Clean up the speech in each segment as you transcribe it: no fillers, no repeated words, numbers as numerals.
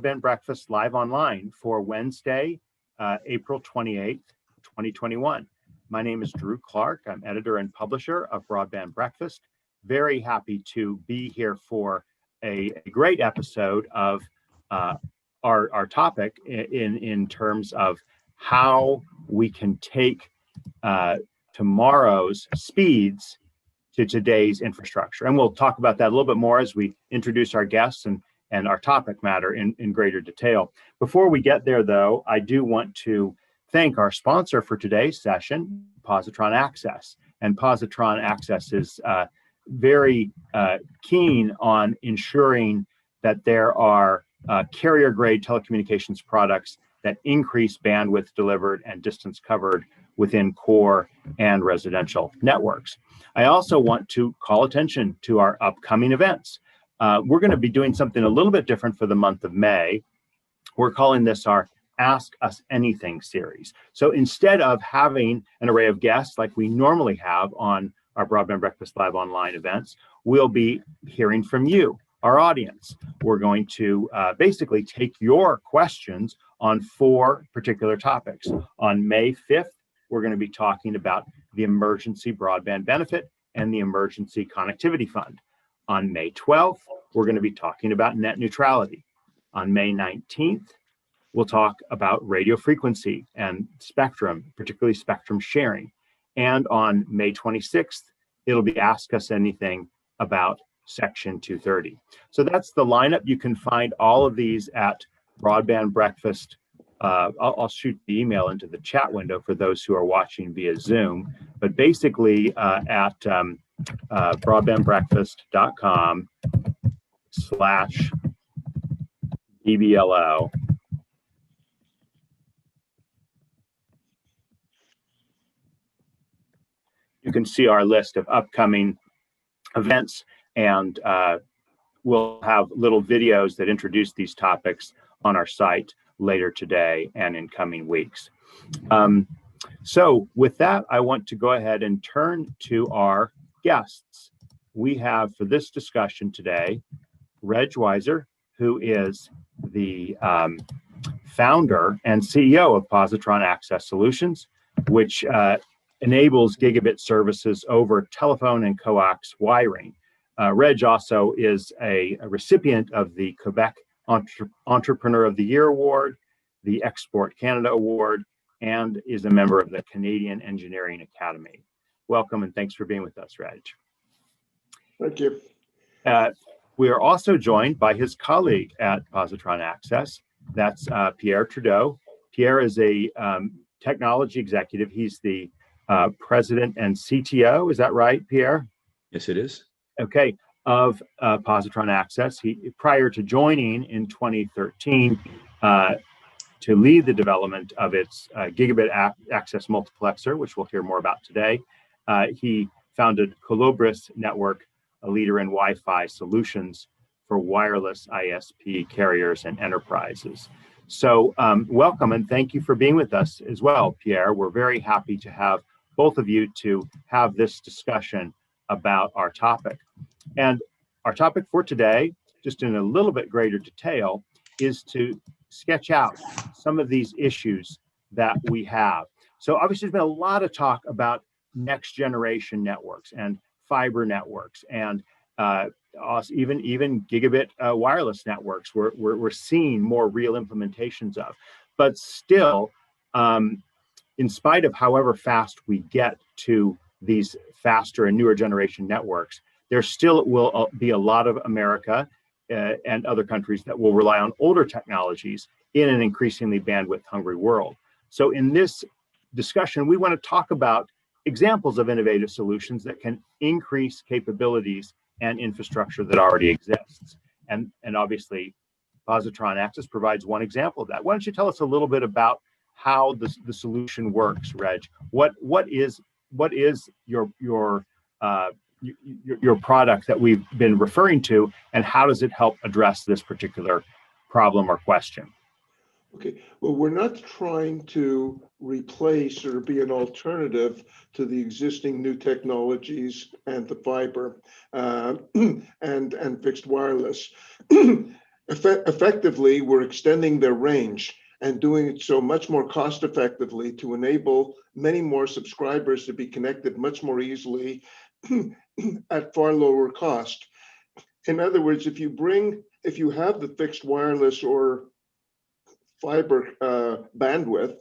Broadband Breakfast Live Online for Wednesday, April 28th, 2021. My name is Drew Clark. I'm editor and publisher of Broadband Breakfast. Very happy to be here for a great episode of our topic in terms of how we can take tomorrow's speeds to today's infrastructure. And we'll talk about that a little bit more as we introduce our guests and our topic matter in greater detail. Before we get there, though, I do want to thank our sponsor for today's session, Positron Access. And Positron Access is very keen on ensuring that there are carrier-grade telecommunications products that increase bandwidth delivered and distance covered within core and residential networks. I also want to call attention to our upcoming events. We're going to be doing something a little bit different for the month of May. We're calling this our Ask Us Anything series. So instead of having an array of guests like we normally have on our Broadband Breakfast Live Online events, we'll be hearing from you, our audience. We're going to basically take your questions on 4 particular topics. On May 5th, we're going to be talking about the Emergency Broadband Benefit and the Emergency Connectivity Fund. On May 12th, we're going to be talking about net neutrality. On May 19th, we'll talk about radio frequency and spectrum, particularly spectrum sharing. And on May 26th, it'll be Ask Us Anything about Section 230. So that's the lineup. You can find all of these at Broadband Breakfast. I'll shoot the email into the chat window for those who are watching via Zoom, but basically at broadbandbreakfast.com/BBLO. You can see our list of upcoming events, and we'll have little videos that introduce these topics on our site later today and in coming weeks. So with that, I want to go ahead and turn to our guests. We have for this discussion today, Reg Weiser, who is the founder and CEO of Positron Access Solutions, which enables gigabit services over telephone and coax wiring. Reg also is a recipient of the Quebec Entrepreneur of the Year Award, the Export Canada Award, and is a member of the Canadian Engineering Academy. Welcome and thanks for being with us, Reg. Thank you. We are also joined by his colleague at Positron Access. That's Pierre Trudeau. Pierre is a technology executive. He's the president and CTO. Is that right, Pierre? Yes, it is. Okay. Of Positron Access. He, prior to joining in 2013 to lead the development of its gigabit access multiplexer, which we'll hear more about today, he founded Colobris Network, a leader in Wi-Fi solutions for wireless ISP carriers and enterprises. So welcome and thank you for being with us as well, Pierre. We're very happy to have both of you to have this discussion about our topic. And our topic for today, just in a little bit greater detail, is to sketch out some of these issues that we have. So obviously there's been a lot of talk about next generation networks and fiber networks and even gigabit wireless networks we're seeing more real implementations of. But still, in spite of however fast we get to these faster and newer generation networks, there still will be a lot of America and other countries that will rely on older technologies in an increasingly bandwidth-hungry world. So in this discussion, we want to talk about examples of innovative solutions that can increase capabilities and infrastructure that already exists. And obviously, Positron Access provides one example of that. Why don't you tell us a little bit about how the solution works, Reg? What is your product that we've been referring to, and how does it help address this particular problem or question? Okay, well, we're not trying to replace or be an alternative to the existing new technologies and the fiber and fixed wireless. Effectively, we're extending their range and doing it so much more cost effectively to enable many more subscribers to be connected much more easily at far lower cost. In other words, if you have the fixed wireless or fiber bandwidth,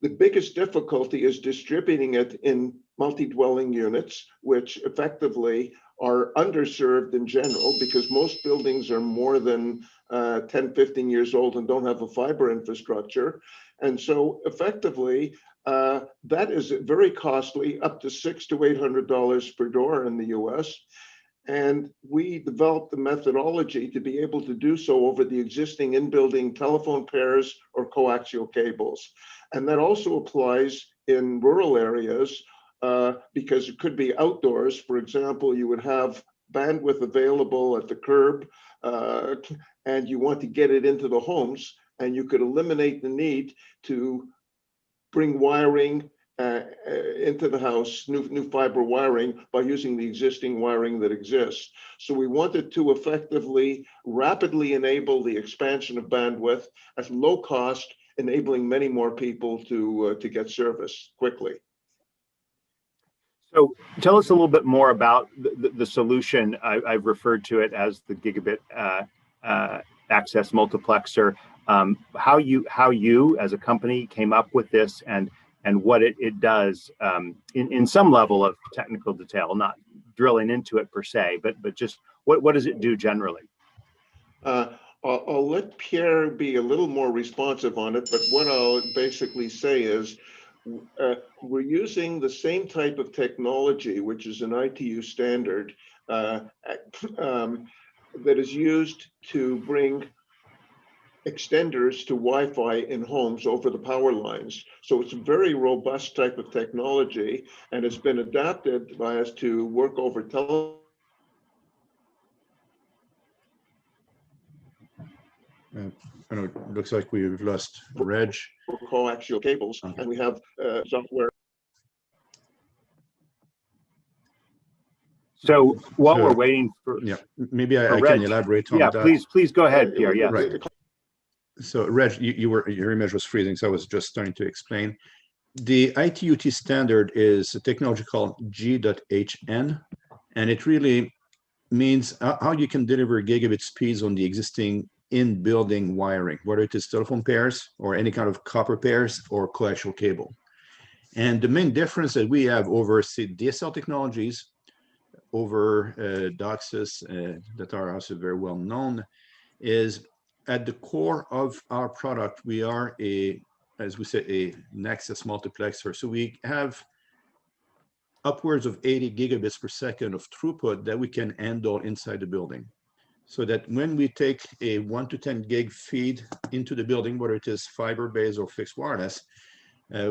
the biggest difficulty is distributing it in multi-dwelling units, which effectively are underserved in general because most buildings are more than 10, 15 years old and don't have a fiber infrastructure. And so effectively, that is very costly, up to $600 to $800 per door in the US. And we developed the methodology to be able to do so over the existing in-building telephone pairs or coaxial cables. And that also applies in rural areas because it could be outdoors. For example, you would have bandwidth available at the curb and you want to get it into the homes, and you could eliminate the need to bring wiring into the house, new fiber wiring, by using the existing wiring that exists. So we wanted to effectively, rapidly enable the expansion of bandwidth at low cost, enabling many more people to get service quickly. So tell us a little bit more about the solution. I've referred to it as the gigabit access multiplexer. How you as a company came up with this and what it does in some level of technical detail, not drilling into it per se, but just what does it do generally? I'll let Pierre be a little more responsive on it, but what I'll basically say is we're using the same type of technology, which is an ITU standard that is used to bring extenders to Wi-Fi in homes over the power lines. So it's a very robust type of technology, and it's been adapted by us to work over telephone. I know it looks like we've lost Reg. Coaxial cables, Okay. and we have software. So while we're waiting for maybe I can elaborate on that. Please go ahead, Pierre. Yes. Right. So Reg, your image was freezing, so I was just starting to explain. The ITU-T standard is a technology called G.HN, and it really means how you can deliver gigabit speeds on the existing in-building wiring, whether it is telephone pairs or any kind of copper pairs or coaxial cable. And the main difference that we have over DSL technologies, over DOCSIS that are also very well known, is at the core of our product, we are as we say, an access multiplexer. So we have upwards of 80 gigabits per second of throughput that we can handle inside the building. So that when we take a 1 to 10 gig feed into the building, whether it is fiber-based or fixed wireless,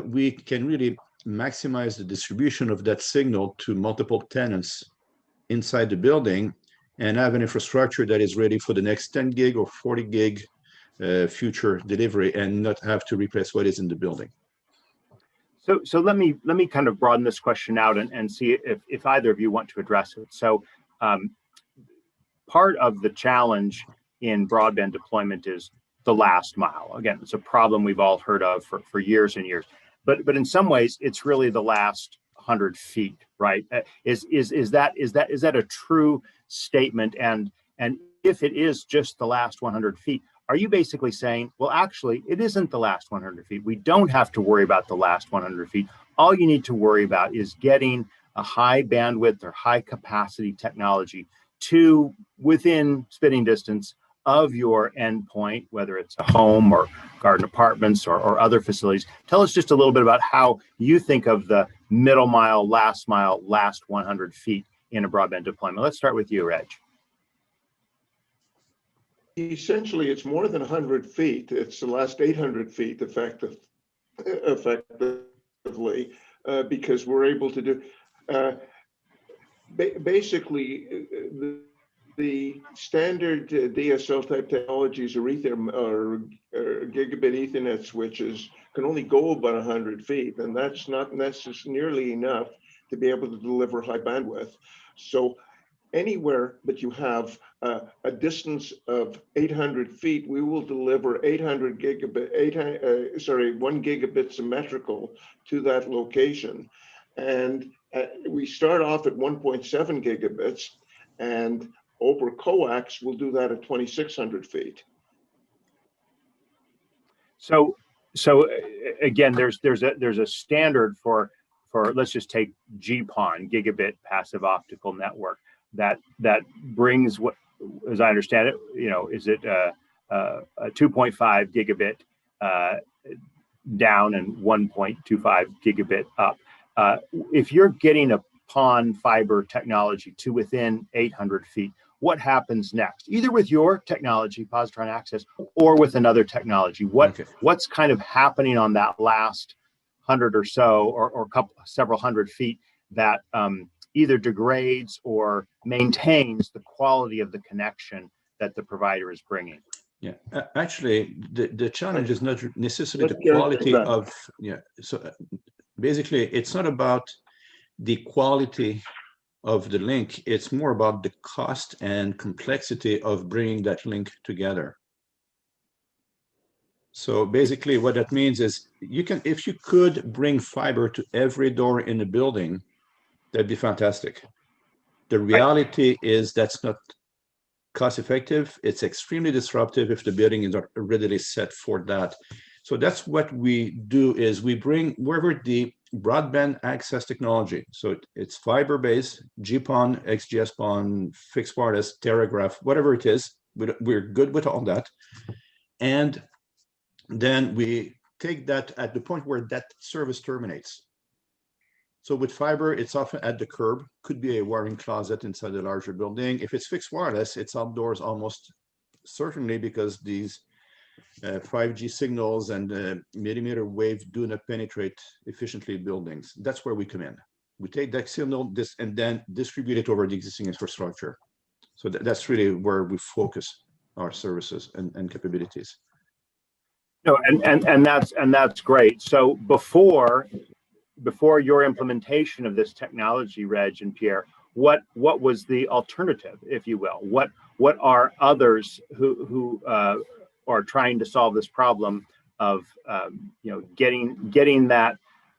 we can really maximize the distribution of that signal to multiple tenants inside the building and have an infrastructure that is ready for the next 10 gig or 40 gig future delivery and not have to replace what is in the building. So let me kind of broaden this question out and see if either of you want to address it. So part of the challenge in broadband deployment is the last mile. Again, it's a problem we've all heard of for years and years. But in some ways, it's really the last 100 feet, right? Is that a true statement? And if it is just the last 100 feet, are you basically saying, well, actually, it isn't the last 100 feet. We don't have to worry about the last 100 feet. All you need to worry about is getting a high bandwidth or high capacity technology to within spitting distance of your endpoint, whether it's a home or garden apartments or other facilities. Tell us just a little bit about how you think of the middle mile, last 100 feet in a broadband deployment. Let's start with you, Reg. Essentially, it's more than 100 feet. It's the last 800 feet effectively, because we're able to do basically the standard DSL type technologies or gigabit Ethernet switches can only go about 100 feet, and that's not necessarily enough to be able to deliver high bandwidth. So anywhere that you have a distance of 800 feet, we will deliver 800 gigabit, 1 gigabit symmetrical to that location. And we start off at 1.7 gigabits, and over coax, we'll do that at 2,600 feet. So again, there's a standard for let's just take GPON, gigabit passive optical network, that brings, what, as I understand it, is it a 2.5 gigabit down and 1.25 gigabit up. If you're getting a PON fiber technology to within 800 feet, what happens next? Either with your technology, positron access, or with another technology. What's kind of happening on that last 100 or so, or several hundred feet that either degrades or maintains the quality of the connection that the provider is bringing? Yeah, actually, the challenge is not necessarily the quality of, so basically, it's not about the quality of the link, it's more about the cost and complexity of bringing that link together. So basically what that means is if you could bring fiber to every door in the building, that'd be fantastic. The reality is that's not cost effective. It's extremely disruptive if the building is not readily set for that. So that's what we do, is we bring wherever the broadband access technology. So it's fiber-based, GPON, XGS-PON, fixed wireless, Telegraph, whatever it is. We're good with all that. And then we take that at the point where that service terminates. So with fiber, it's often at the curb, could be a wiring closet inside a larger building. If it's fixed wireless, it's outdoors almost certainly, because these 5G signals and millimeter wave do not penetrate efficiently buildings. That's where we come in. We take that signal and then distribute it over the existing infrastructure. So that's really where we focus our services and capabilities. No, and that's great. So before your implementation of this technology, Reg and Pierre, what was the alternative, if you will? What are others who are trying to solve this problem of getting that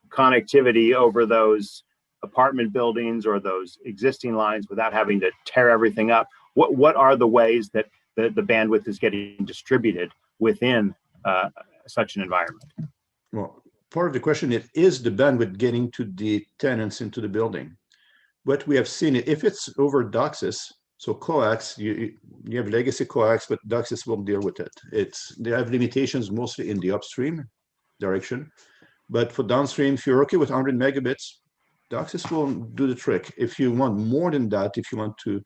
connectivity over those apartment buildings or those existing lines without having to tear everything up? What are the ways that the bandwidth is getting distributed within such an environment? Well, part of the question is the bandwidth getting to the tenants into the building. What we have seen, if it's over DOCSIS, so coax, you have legacy coax, but DOCSIS will deal with it. They have limitations mostly in the upstream direction, but for downstream, if you're okay with 100 megabits, DOCSIS will do the trick. If you want more than that, if you want to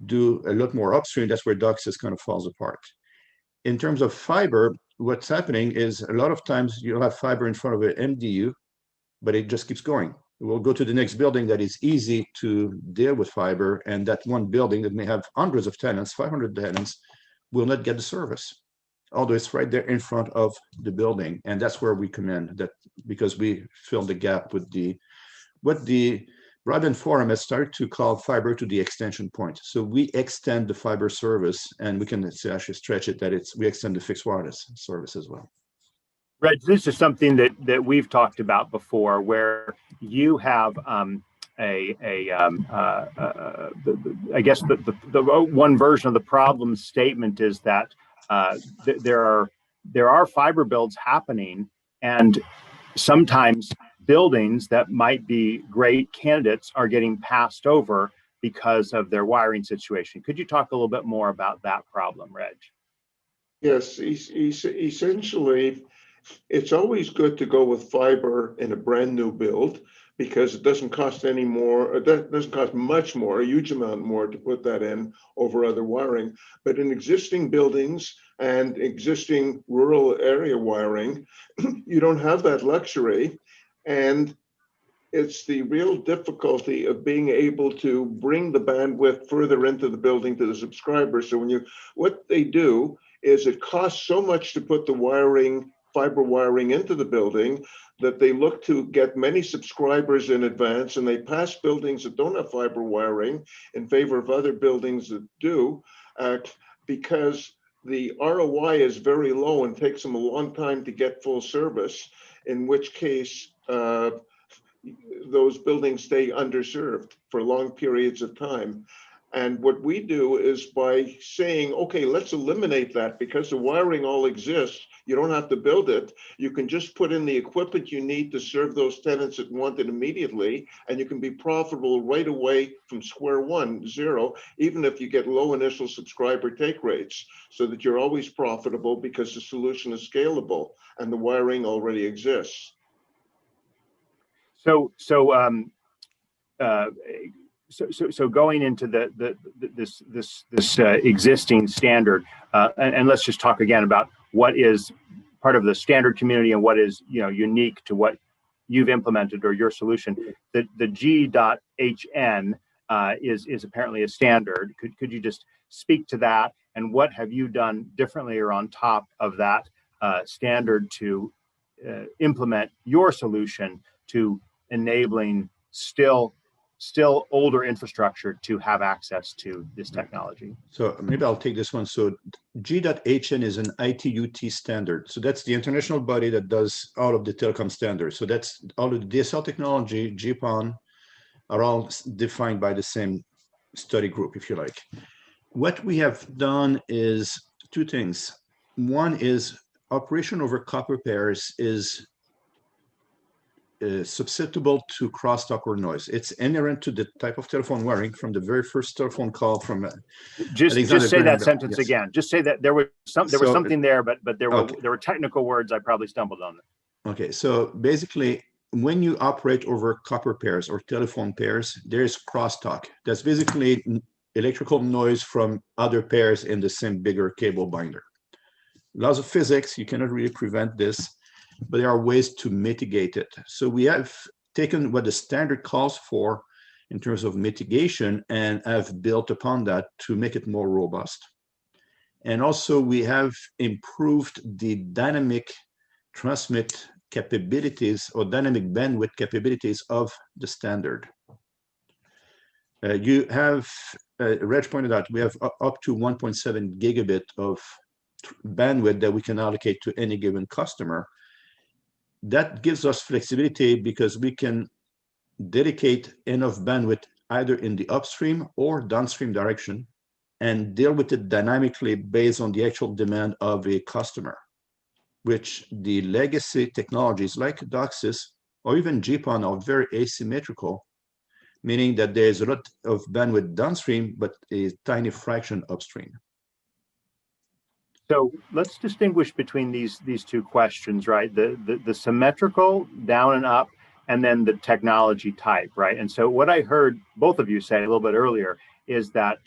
do a lot more upstream, that's where DOCSIS kind of falls apart. In terms of fiber, what's happening is a lot of times you'll have fiber in front of an MDU, but it just keeps going. It will go to the next building that is easy to deal with fiber, and that one building that may have hundreds of tenants, 500 tenants, will not get the service, although it's right there in front of the building. And that's where we come in, because we fill the gap with what the Broadband Forum has started to call fiber to the extension point. So we extend the fiber service, and we can actually stretch it that we extend the fixed wireless service as well. Reg, this is something that we've talked about before, where you have I guess the one version of the problem statement is that there are fiber builds happening, and sometimes buildings that might be great candidates are getting passed over because of their wiring situation. Could you talk a little bit more about that problem, Reg? Yes, essentially, it's always good to go with fiber in a brand new build, because it doesn't cost any more, it doesn't cost much more, a huge amount more to put that in over other wiring. But in existing buildings and existing rural area wiring, you don't have that luxury. And it's the real difficulty of being able to bring the bandwidth further into the building to the subscriber. So what they do is, it costs so much to put the wiring fiber wiring into the building, that they look to get many subscribers in advance, and they pass buildings that don't have fiber wiring in favor of other buildings that do, because the ROI is very low and takes them a long time to get full service, in which case those buildings stay underserved for long periods of time. And what we do is by saying, okay, let's eliminate that, because the wiring all exists. You don't have to build it. You can just put in the equipment you need to serve those tenants that want it immediately, and you can be profitable right away from square one, zero, even if you get low initial subscriber take rates, so that you're always profitable because the solution is scalable and the wiring already exists. So going into this existing standard, and let's just talk again about what is part of the standard community and what is unique to what you've implemented or your solution. The G.HN is apparently a standard. Could you just speak to that, and what have you done differently or on top of that standard to implement your solution to enabling still older infrastructure to have access to this technology? So maybe I'll take this one. So G.HN is an ITU-T standard. So that's the international body that does all of the telecom standards. So that's all of the DSL technology, GPON, are all defined by the same study group, if you like. What we have done is two things. One is operation over copper pairs is susceptible to crosstalk or noise. It's inherent to the type of telephone wiring from the very first telephone call from just say that sentence yes. Again. Just say that there was something there, but there were technical words I probably stumbled on. Okay, so basically, when you operate over copper pairs or telephone pairs, there's crosstalk. That's basically electrical noise from other pairs in the same bigger cable binder. Laws of physics, you cannot really prevent this, but there are ways to mitigate it. So we have taken what the standard calls for in terms of mitigation and have built upon that to make it more robust. And also we have improved the dynamic transmit capabilities or dynamic bandwidth capabilities of the standard. You have, Reg pointed out, we have up to 1.7 gigabit of bandwidth that we can allocate to any given customer. That gives us flexibility because we can dedicate enough bandwidth either in the upstream or downstream direction and deal with it dynamically based on the actual demand of a customer, which the legacy technologies like DOCSIS or even GPON are very asymmetrical, meaning that there's a lot of bandwidth downstream, but a tiny fraction upstream. So let's distinguish between these two questions, right? The symmetrical down and up, and then the technology type, right? And so what I heard both of you say a little bit earlier is that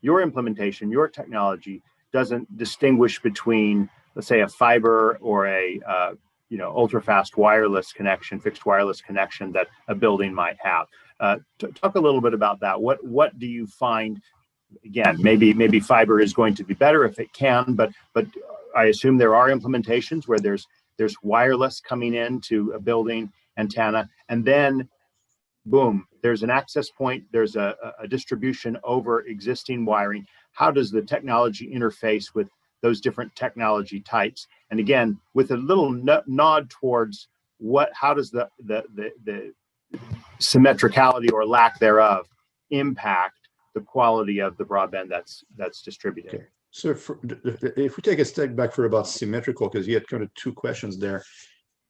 your implementation, your technology doesn't distinguish between, let's say, a fiber or a ultra fast wireless connection, fixed wireless connection that a building might have. Talk a little bit about that. What do you find? Again, maybe fiber is going to be better if it can, but I assume there are implementations where there's wireless coming into a building antenna, and then boom, there's an access point, there's a distribution over existing wiring. How does the technology interface with those different technology types? And again, with a little nod towards how does the symmetricality or lack thereof impact the quality of the broadband that's distributed? Okay. So if we take a step back for about symmetrical, because you had kind of two questions there.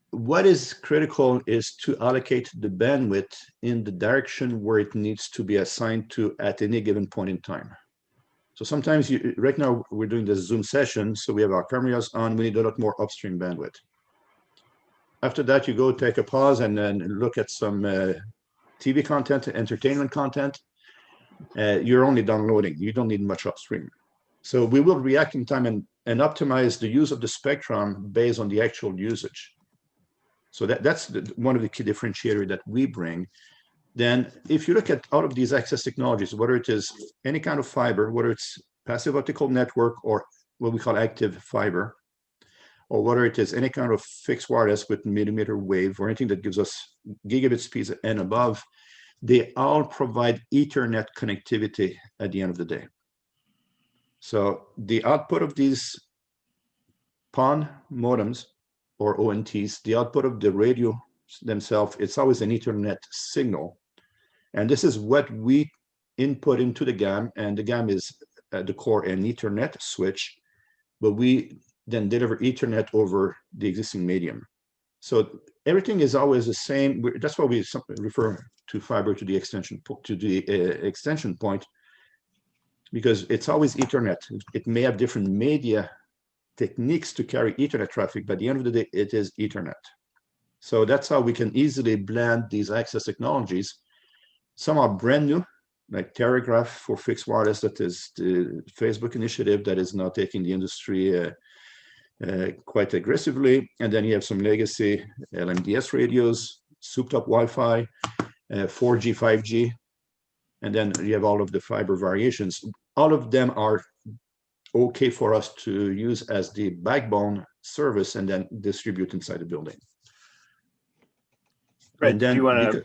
What is critical is to allocate the bandwidth in the direction where it needs to be assigned to at any given point in time. So sometimes right now we're doing the Zoom session, so we have our cameras on, we need a lot more upstream bandwidth. After that, you go take a pause and then look at some TV content, entertainment content. You're only downloading, you don't need much upstream. So we will react in time and optimize the use of the spectrum based on the actual usage. So that's one of the key differentiators that we bring. Then if you look at all of these access technologies, whether it is any kind of fiber, whether it's passive optical network or what we call active fiber, or whether it is any kind of fixed wireless with millimeter wave or anything that gives us gigabit speeds and above, they all provide Ethernet connectivity at the end of the day. So the output of these PON modems or ONTs, the output of the radio themselves, it's always an Ethernet signal. And this is what we input into the GAM, and the GAM is at the core an Ethernet switch, but we then deliver Ethernet over the existing medium. So everything is always the same. That's why we refer to fiber to the extension point, because it's always Ethernet. It may have different media techniques to carry Ethernet traffic, but at the end of the day, it is Ethernet. So that's how we can easily blend these access technologies. Some are brand new, like Telegraph for fixed wireless. That is the Facebook initiative that is now taking the industry quite aggressively. And then you have some legacy LMDS radios, souped-up Wi-Fi, 4G, 5G, and then you have all of the fiber variations. All of them are okay for us to use as the backbone service and then distribute inside the building. Right. And then, do you want to?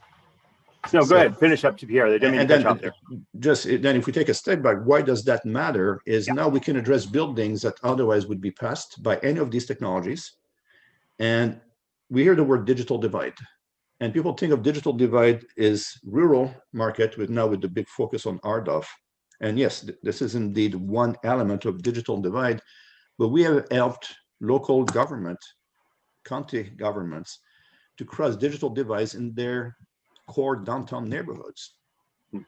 No, go ahead. Finish up to Pierre. They didn't mean to cut you off there. Just then, if we take a step back, why does that matter? Is now we can address buildings that otherwise would be passed by any of these technologies, and we hear the word digital divide, and people think of digital divide is rural market with the big focus on RDOF, and yes, this is indeed one element of digital divide, but we have helped local government, county governments, to cross digital divides in their core downtown neighborhoods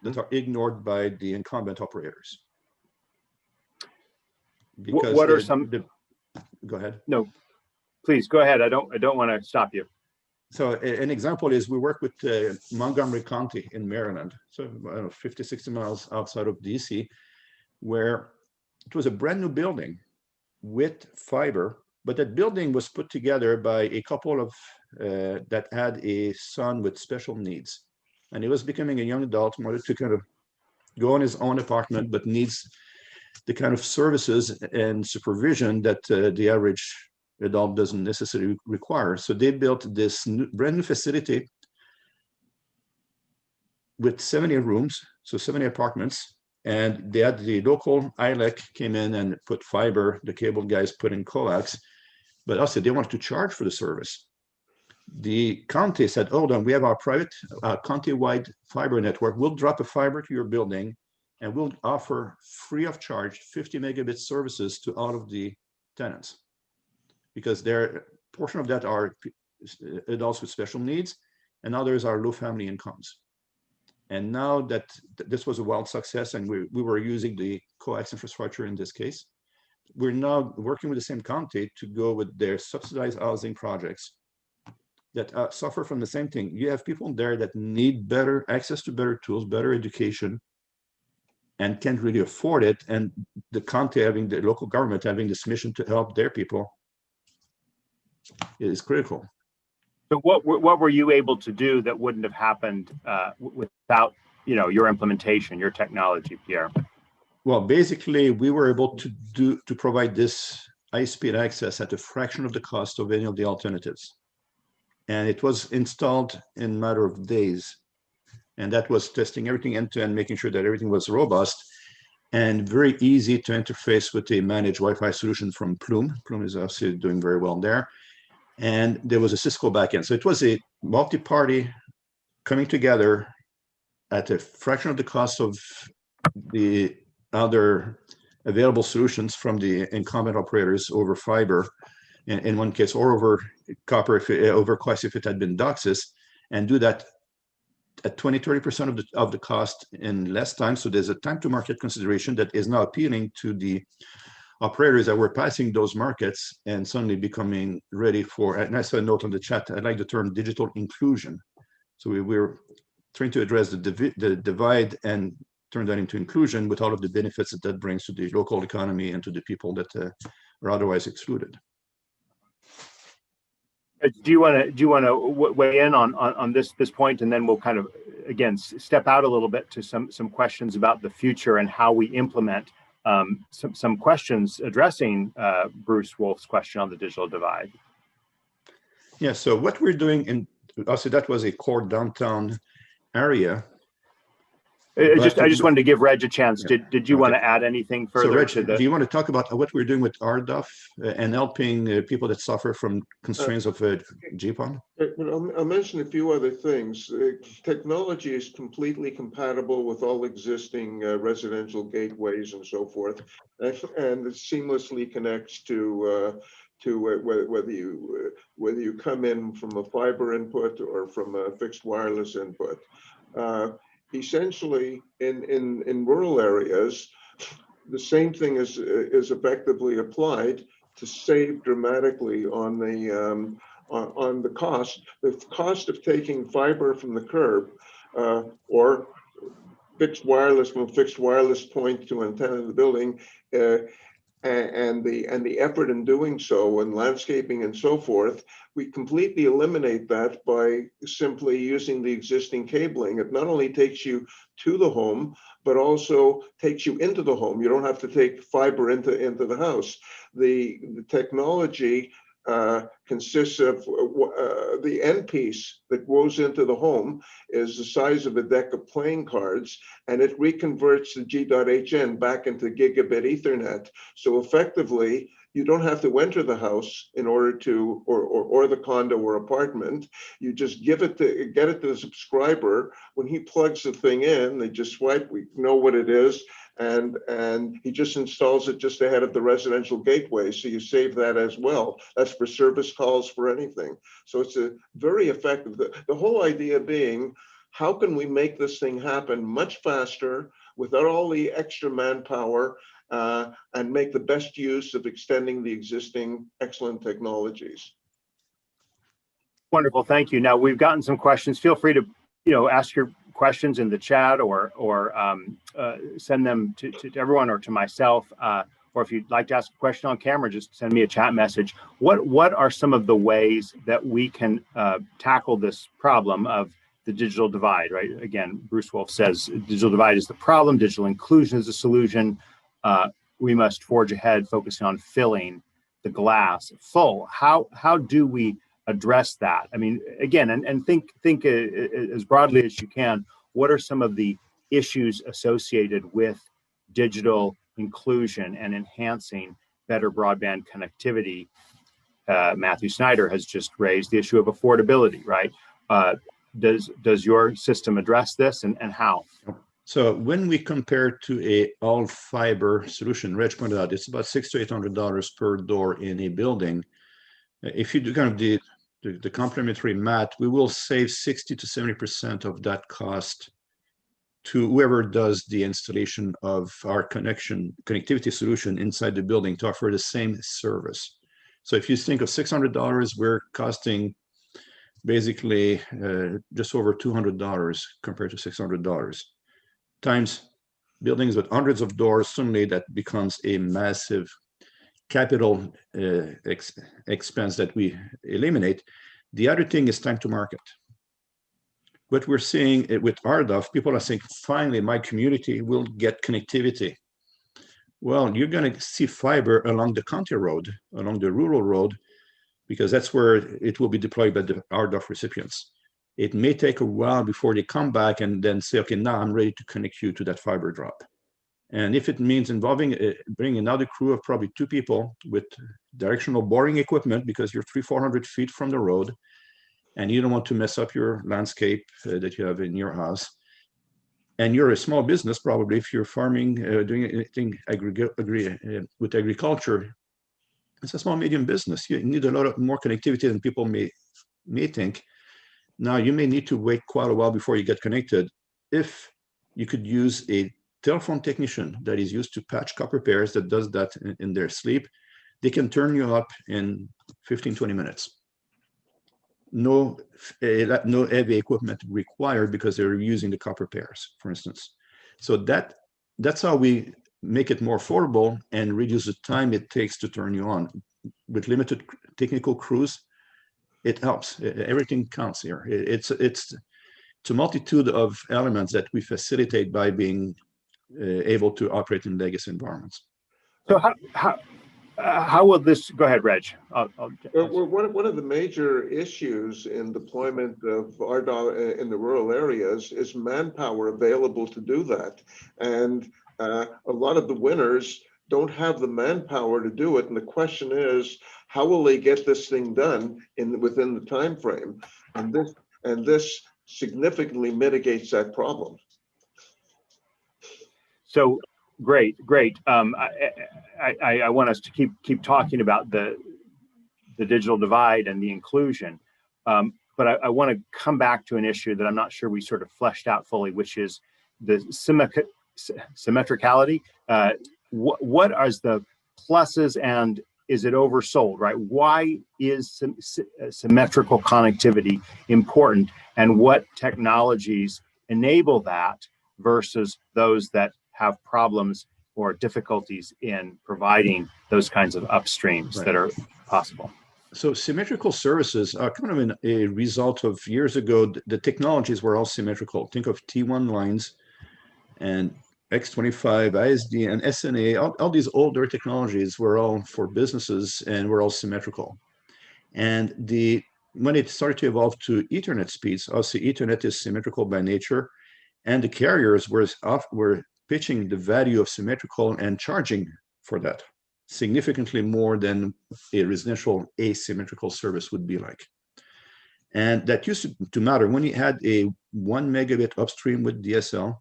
that are ignored by the incumbent operators. Because what are some? Go ahead. No, please go ahead. I don't want to stop you. So an example is we work with Montgomery County in Maryland, so I don't know, 50, 60 miles outside of DC, where it was a brand new building with fiber, but that building was put together by a couple of that had a son with special needs. And he was becoming a young adult, wanted to kind of go in his own apartment, but needs the kind of services and supervision that the average adult doesn't necessarily require. So they built this brand new facility with 70 rooms, so 70 apartments. And they had the local ILEC came in and put fiber, the cable guys put in coax, but also they wanted to charge for the service. The county said, hold on, we have our private county-wide fiber network. We'll drop a fiber to your building and we'll offer free of charge 50 megabit services to all of the tenants, because their portion of that are adults with special needs and others are low family incomes. And now that this was a wild success and we were using the coax infrastructure in this case, we're now working with the same county to go with their subsidized housing projects that suffer from the same thing. You have people there that need better access to better tools, better education, and can't really afford it. And the county having, the local government having this mission to help their people is critical. So what were you able to do that wouldn't have happened without your implementation, your technology, Pierre? Well, basically, we were able to provide this high-speed access at a fraction of the cost of any of the alternatives. And it was installed in a matter of days. And that was testing everything end-to-end, making sure that everything was robust and very easy to interface with a managed Wi-Fi solution from Plume. Plume is obviously doing very well there. And there was a Cisco backend. So it was a multi-party coming together at a fraction of the cost of the other available solutions from the incumbent operators over fiber, in one case, or over copper, over coax if it had been DOCSIS, and do that at 20–30% of the cost in less time. So there's a time to market consideration that is now appealing to the operators that were passing those markets and suddenly becoming ready for, and I saw a note on the chat, I like the term digital inclusion. So we're trying to address the divide and turn that into inclusion with all of the benefits that that brings to the local economy and to the people that are otherwise excluded. Do you want to weigh in on this point, and then we'll kind of again step out a little bit to some questions about the future and how we implement some questions addressing Bruce Wolf's question on the digital divide. Yeah, so what we're doing in, also that was a core downtown area. I just wanted to give Reg a chance. Yeah. Did you want to add anything further? So Reg, to the... do you want to talk about what we're doing with RDOF and helping people that suffer from constraints of GPON? I'll mention a few other things. Technology is completely compatible with all existing residential gateways and so forth, and it seamlessly connects to whether you come in from a fiber input or from a fixed wireless input. Essentially, in rural areas, the same thing is effectively applied to save dramatically on the cost. The cost of taking fiber from the curb or fixed wireless from a fixed wireless point to antenna in the building, and the effort in doing so, and landscaping and so forth, we completely eliminate that by simply using the existing cabling. It not only takes you to the home, but also takes you into the home. You don't have to take fiber into the house. The technology consists of the end piece that goes into the home is the size of a deck of playing cards, and it reconverts the G.hn back into gigabit Ethernet. So effectively, you don't have to enter the house in order to, or the condo or apartment. You just get it to the subscriber. When he plugs the thing in, they just swipe, we know what it is, and he just installs it just ahead of the residential gateway. So you save that as well. That's for service calls, for anything. So it's a very effective. The whole idea being, how can we make this thing happen much faster without all the extra manpower, and make the best use of extending the existing excellent technologies? Wonderful, thank you. Now we've gotten some questions. Feel free to ask your questions in the chat, or send them to everyone or to myself. Or if you'd like to ask a question on camera, just send me a chat message. What are some of the ways that we can tackle this problem of the digital divide, right? Again, Bruce Wolf says digital divide is the problem, digital inclusion is the solution. We must forge ahead, focusing on filling the glass full. How do we address that? I mean, again, and think as broadly as you can, what are some of the issues associated with digital inclusion and enhancing better broadband connectivity? Matthew Snyder has just raised the issue of affordability, right? Does your system address this, and how? So when we compare to a all fiber solution, Reg pointed out, it's about $600 to $800 per door in a building. If you do kind of the complementary math, we will save 60 to 70% of that cost to whoever does the installation of our connectivity solution inside the building to offer the same service. So if you think of $600, we're costing basically just over $200 compared to $600. Times buildings with hundreds of doors, suddenly that becomes a massive capital expense that we eliminate. The other thing is time to market. What we're seeing with RDOF, people are saying, finally, my community will get connectivity. Well, you're going to see fiber along the county road, along the rural road, because that's where it will be deployed by the RDOF recipients. It may take a while before they come back and then say, okay, now I'm ready to connect you to that fiber drop. And if it means bringing another crew of probably 2 people with directional boring equipment, because you're 300-400 feet from the road, and you don't want to mess up your landscape that you have in your house, and you're a small business, probably if you're farming, doing anything with agriculture, it's a small, medium business. You need a lot more connectivity than people may think. Now, you may need to wait quite a while before you get connected. If you could use a telephone technician that is used to patch copper pairs, that does that in their sleep, they can turn you up in 15-20 minutes. No heavy equipment required because they're using the copper pairs, for instance. So that's how we make it more affordable and reduce the time it takes to turn you on. With limited technical crews, it helps. Everything counts here. It's a multitude of elements that we facilitate by being able to operate in legacy environments. So how will this, go ahead, Reg. Well, one of the major issues in deployment of RDOF in the rural areas is manpower available to do that. And a lot of the winners don't have the manpower to do it. And the question is, how will they get this thing done within the time frame? And this significantly mitigates that problem. So great. I want us to keep talking about the digital divide and the inclusion, but I want to come back to an issue that I'm not sure we sort of fleshed out fully, which is the symmetricality. What are the pluses, and is it oversold, right? Why is symmetrical connectivity important, and what technologies enable that versus those that have problems or difficulties in providing those kinds of upstreams that are possible? So symmetrical services are kind of a result of years ago. The technologies were all symmetrical. Think of T1 lines and X25, ISD, and SNA. All these older technologies were all for businesses and were all symmetrical. And when it started to evolve to Ethernet speeds, obviously Ethernet is symmetrical by nature, and the carriers were pitching the value of symmetrical and charging for that significantly more than a residential asymmetrical service would be like. And that used to matter when you had a 1 megabit upstream with DSL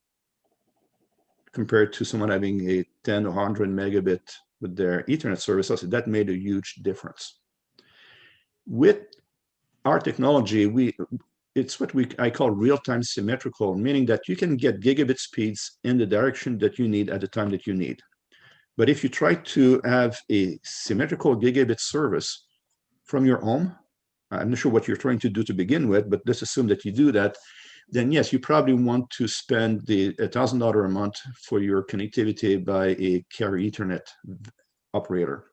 compared to someone having a 10 or 100 megabit with their Ethernet service. That made a huge difference. With our technology, it's what I call real-time symmetrical, meaning that you can get gigabit speeds in the direction that you need at the time that you need. But if you try to have a symmetrical gigabit service from your home, I'm not sure what you're trying to do to begin with, but let's assume that you do that, then yes, you probably want to spend the $1,000 a month for your connectivity by a carrier Ethernet operator.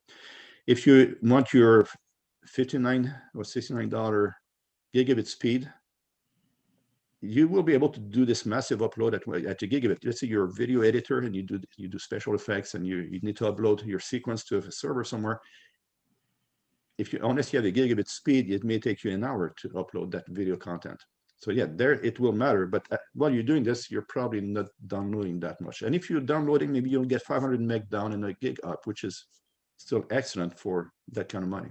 If you want your $59 or $69 gigabit speed, you will be able to do this massive upload at a gigabit. Let's say you're a video editor and you do special effects and you need to upload your sequence to a server somewhere. Unless you have a gigabit speed, it may take you an hour to upload that video content. So yeah, there it will matter. But while you're doing this, you're probably not downloading that much. And if you're downloading, maybe you'll get 500 meg down and a gig up, which is still excellent for that kind of money.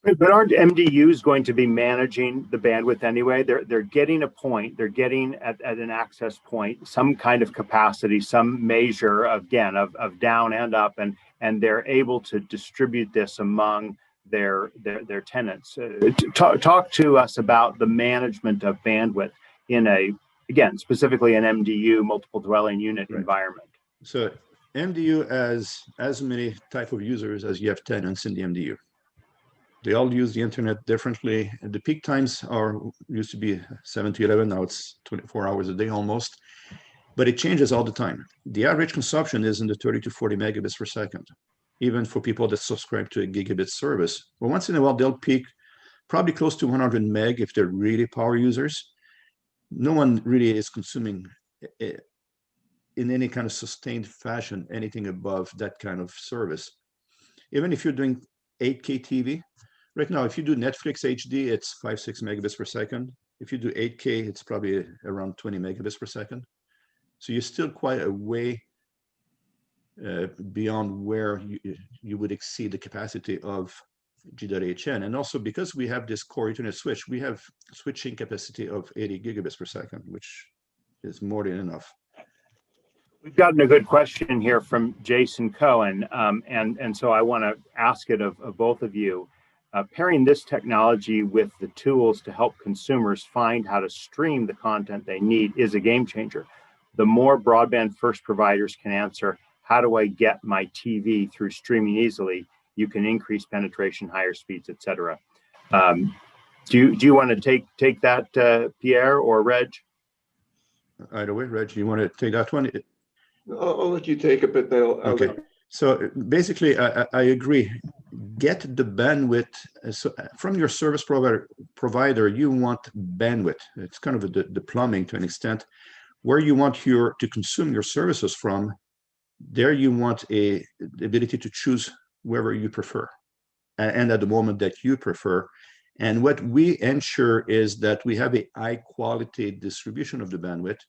But aren't MDUs going to be managing the bandwidth anyway? They're getting a point. They're getting at an access point, some kind of capacity, some measure of down and up, and they're able to distribute this among their tenants. Talk to us about the management of bandwidth in specifically an MDU, multiple dwelling unit environment. So MDU has as many type of users as you have tenants in the MDU. They all use the internet differently. The peak times used to be 7 to 11. Now it's 24 hours a day almost, but it changes all the time. The average consumption is in the 30 to 40 megabits per second, even for people that subscribe to a gigabit service. But once in a while, they'll peak probably close to 100 meg if they're really power users. No one really is consuming in any kind of sustained fashion anything above that kind of service. Even if you're doing 8K TV, right now, if you do Netflix HD, it's 5-6 megabits per second. If you do 8K, it's probably around 20 megabits per second. So you're still quite a way beyond where you would exceed the capacity of G.hn. And also because we have this core Ethernet switch, we have switching capacity of 80 gigabits per second, which is more than enough. We've gotten a good question here from Jason Cohen, and so I want to ask it of both of you. Pairing this technology with the tools to help consumers find how to stream the content they need is a game changer. The more broadband first providers can answer, how do I get my TV through streaming easily, you can increase penetration, higher speeds, et cetera. Do you want to take that, Pierre or Reg? Either way, Reg, you want to take that one? I'll let you take it, but okay. So basically, I agree. Get the bandwidth. So from your service provider, you want bandwidth. It's kind of the plumbing to an extent. where you want to consume your services from, there you want the ability to choose wherever you prefer and at the moment that you prefer. And what we ensure is that we have a high quality distribution of the bandwidth,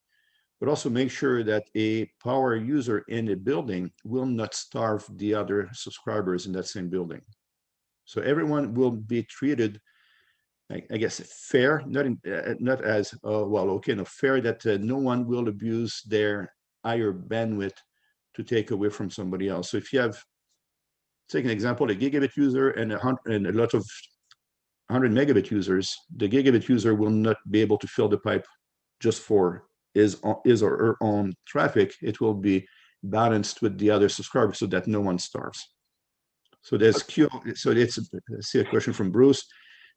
but also make sure that a power user in a building will not starve the other subscribers in that same building. So everyone will be treated, I guess, fair, not as, well, okay, no, fair that no one will abuse their higher bandwidth to take away from somebody else. So if you have, take an example, a gigabit user and a lot of 100 megabit users, the gigabit user will not be able to fill the pipe just for his or her own traffic. It will be balanced with the other subscribers so that no one starves. So there's so it's I see a question from Bruce.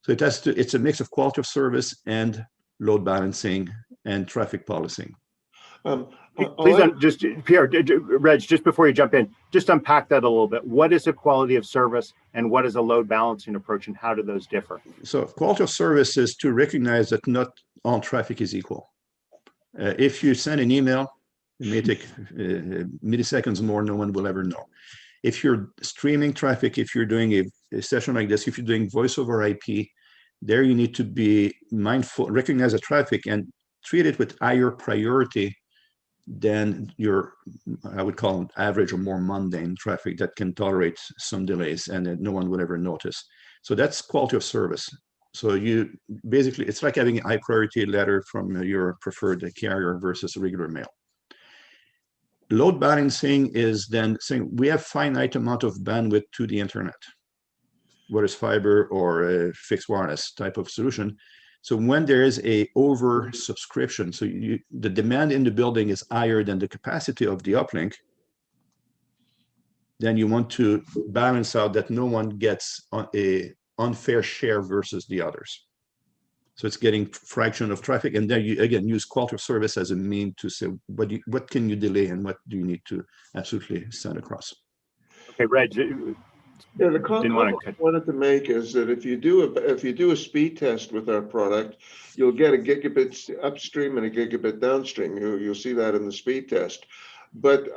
So it's a mix of quality of service and load balancing and traffic policing. Please, just Pierre, Reg, just before you jump in, just unpack that a little bit. What is a quality of service and what is a load balancing approach, and how do those differ? So quality of service is to recognize that not all traffic is equal. If you send an email, it may take milliseconds more, no one will ever know. If you're streaming traffic, if you're doing a session like this, if you're doing voice over IP, there you need to be mindful, recognize the traffic and treat it with higher priority than your, I would call it average or more mundane traffic that can tolerate some delays and that no one would ever notice. So that's quality of service. So you basically, it's like having a high priority letter from your preferred carrier versus a regular mail. Load balancing is then saying we have finite amount of bandwidth to the internet, whether it's fiber or a fixed wireless type of solution. So when there is a over subscription, so the demand in the building is higher than the capacity of the uplink, then you want to balance out that no one gets a unfair share versus the others. So it's getting fraction of traffic, and then you again use quality of service as a mean to say what can you delay and what do you need to absolutely send across. Okay, Reg. Yeah, the comment I wanted to make is that if you do a speed test with our product, you'll get a gigabit upstream and a gigabit downstream. You'll see that in the speed test. But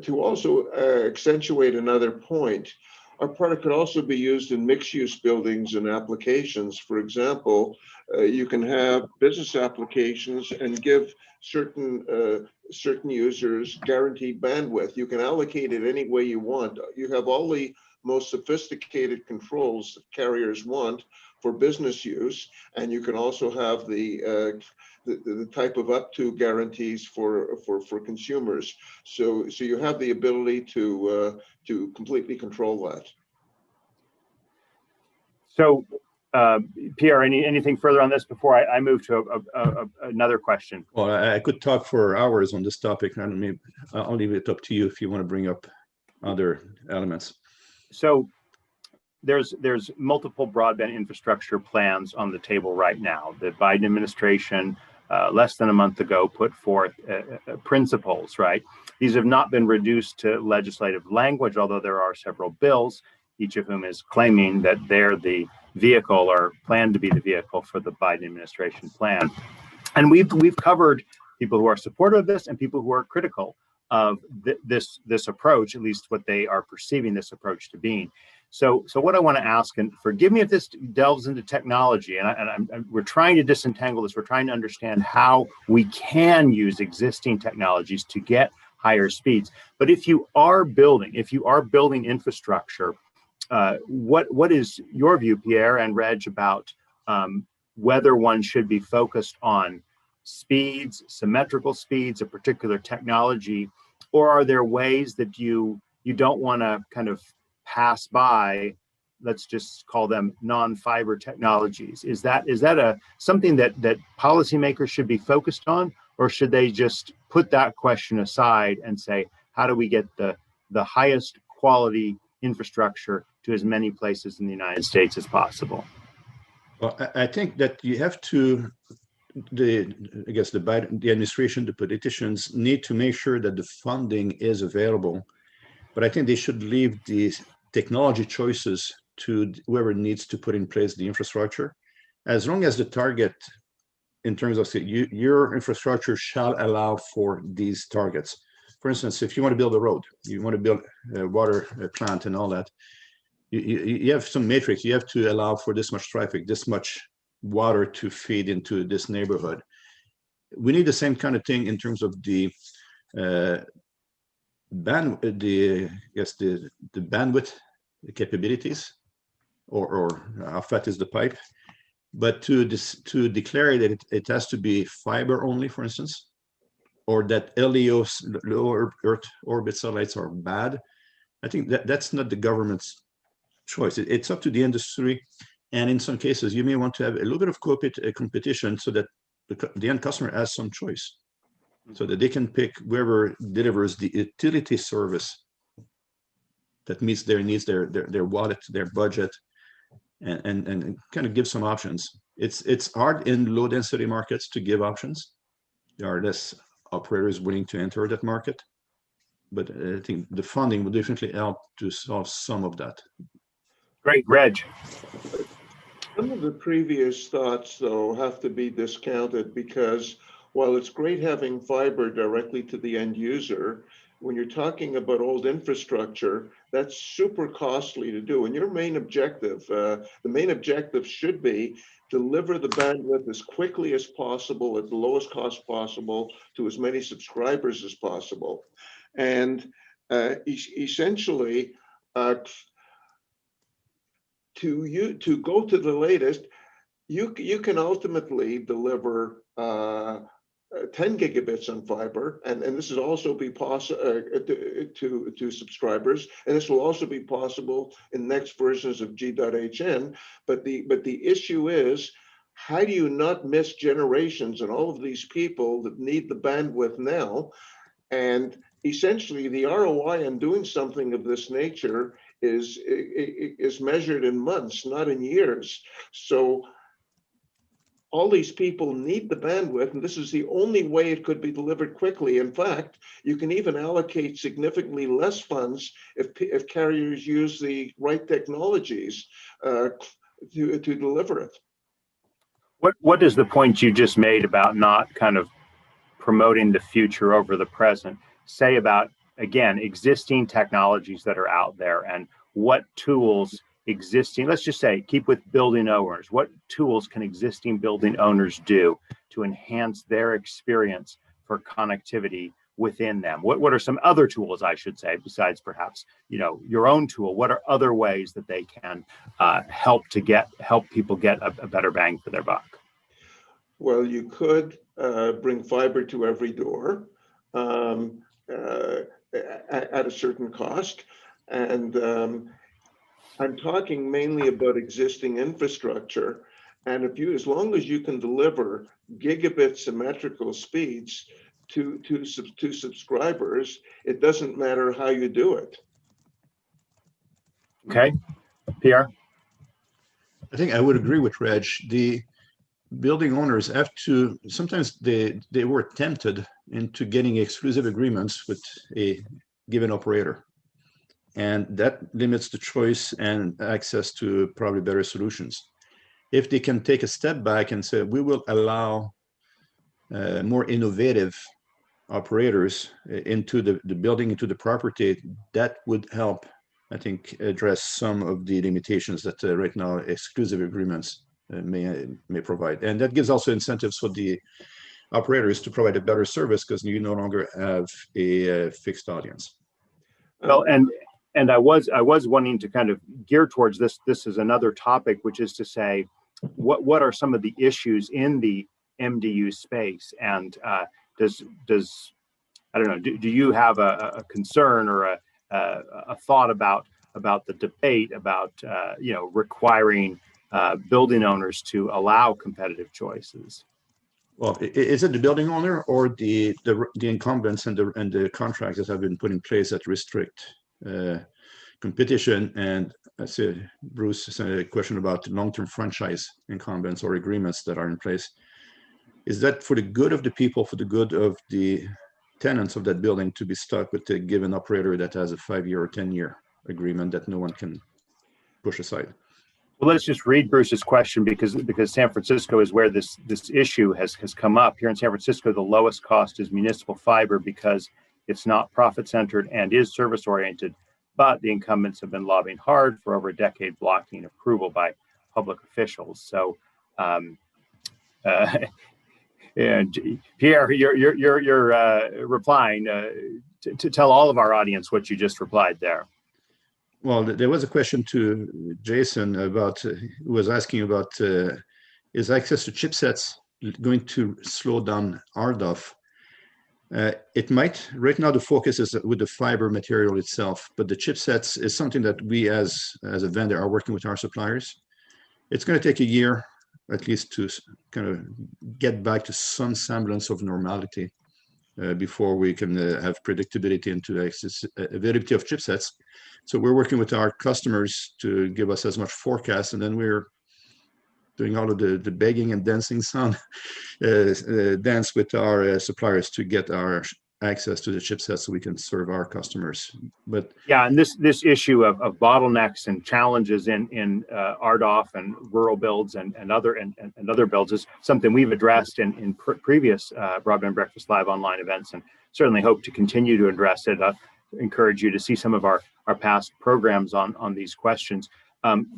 to also accentuate another point, our product could also be used in mixed-use buildings and applications. For example, you can have business applications and give certain users guaranteed bandwidth. You can allocate it any way you want. You have all the most sophisticated controls that carriers want for business use, and you can also have the type of up to guarantees for consumers. So you have the ability to completely control that. So, Pierre, anything further on this before I move to another question? Well, I could talk for hours on this topic, and maybe I'll leave it up to you if you want to bring up other elements. So there's multiple broadband infrastructure plans on the table right now. The Biden administration, less than a month ago, put forth principles, right? These have not been reduced to legislative language, although there are several bills, each of whom is claiming that they're the vehicle or plan to be the vehicle for the Biden administration plan. And we've covered people who are supportive of this and people who are critical of this approach, at least what they are perceiving this approach to being. So what I want to ask, and forgive me if this delves into technology, and we're trying to disentangle this. We're trying to understand how we can use existing technologies to get higher speeds. But if you are building infrastructure, what is your view, Pierre and Reg, about whether one should be focused on speeds, symmetrical speeds, a particular technology, or are there ways that you don't want to kind of pass by, let's just call them non-fiber technologies? Is that something that policymakers should be focused on, or should they just put that question aside and say, how do we get the highest quality infrastructure to as many places in the United States as possible? Well, I think that you have to, the administration, the politicians need to make sure that the funding is available, but I think they should leave these technology choices to whoever needs to put in place the infrastructure, as long as the target in terms of, say, your infrastructure shall allow for these targets. For instance, if you want to build a road, you want to build a water plant and all that, you have some matrix. You have to allow for this much traffic, this much water to feed into this neighborhood. We need the same kind of thing in terms of the bandwidth capabilities, or how fat is the pipe. But to declare that it has to be fiber only, for instance, or that LEOs, low Earth orbit satellites, are bad, I think that's not the government's choice. It's up to the industry, and in some cases, you may want to have a little bit of competition so that the end customer has some choice, so that they can pick whoever delivers the utility service that meets their needs, their wallet, their budget, and kind of give some options. It's hard in low density markets to give options. There are less operators willing to enter that market, but I think the funding will definitely help to solve some of that. Great, Reg. Some of the previous thoughts, though, have to be discounted, because while it's great having fiber directly to the end user, when you're talking about old infrastructure, that's super costly to do. And your main objective, the main objective should be deliver the bandwidth as quickly as possible at the lowest cost possible to as many subscribers as possible. And essentially, to go to the latest, you can ultimately deliver 10 gigabits on fiber, and this will also be possible to subscribers, and this will also be possible in next versions of G.hn. But the issue is, how do you not miss generations and all of these people that need the bandwidth now? And essentially, the ROI on doing something of this nature is measured in months, not in years. So all these people need the bandwidth, and this is the only way it could be delivered quickly. In fact, you can even allocate significantly less funds if carriers use the right technologies to deliver it. What is the point you just made about not kind of promoting the future over the present say about, again, existing technologies that are out there, and what tools existing, let's just say, keep with building owners, what tools can existing building owners do to enhance their experience for connectivity within them? What are some other tools, I should say, besides perhaps, you know, your own tool? What are other ways that they can help people get a better bang for their buck? Well, you could bring fiber to every door at a certain cost. And I'm talking mainly about existing infrastructure. And as long as you can deliver gigabit symmetrical speeds to subscribers, it doesn't matter how you do it. Okay, Pierre? I think I would agree with Reg. The building owners have to, sometimes they were tempted into getting exclusive agreements with a given operator. And that limits the choice and access to probably better solutions. If they can take a step back and say, we will allow more innovative operators into the building, into the property, that would help, I think, address some of the limitations that right now exclusive agreements may provide. And that gives also incentives for the operators to provide a better service, because you no longer have a fixed audience. Well, and I was wanting to kind of gear towards this. This is another topic, which is to say, what are some of the issues in the MDU space? And does I don't know, do you have a concern or a thought about the debate about requiring building owners to allow competitive choices? Well, is it the building owner or the incumbents and the contracts that have been put in place that restrict competition? And I said, Bruce said a question about long-term franchise incumbents or agreements that are in place. Is that for the good of the people, for the good of the tenants of that building, to be stuck with a given operator that has a 5-year or 10-year agreement that no one can push aside? Well, let's just read Bruce's question because San Francisco is where this issue has come up. Here in San Francisco, the lowest cost is municipal fiber because it's not profit-centered and is service-oriented, but the incumbents have been lobbying hard for over a decade, blocking approval by public officials. So, and Pierre, you're replying to tell all of our audience what you just replied there. Well, there was a question to Jason about, who was asking about, is access to chipsets going to slow down RDOF? It might. Right now, the focus is with the fiber material itself, but the chipsets is something that we as a vendor are working with our suppliers. It's going to take a year, at least, to kind of get back to some semblance of normality before we can have predictability into the availability of chipsets. So we're working with our customers to give us as much forecast, and then we're doing all of the begging and dancing sound dance with our suppliers to get our access to the chipsets so we can serve our customers. But yeah, and this issue of bottlenecks and challenges in RDOF and rural builds and other builds is something we've addressed in previous Broadband Breakfast Live Online events, and certainly hope to continue to address it. Encourage you to see some of our past programs on these questions.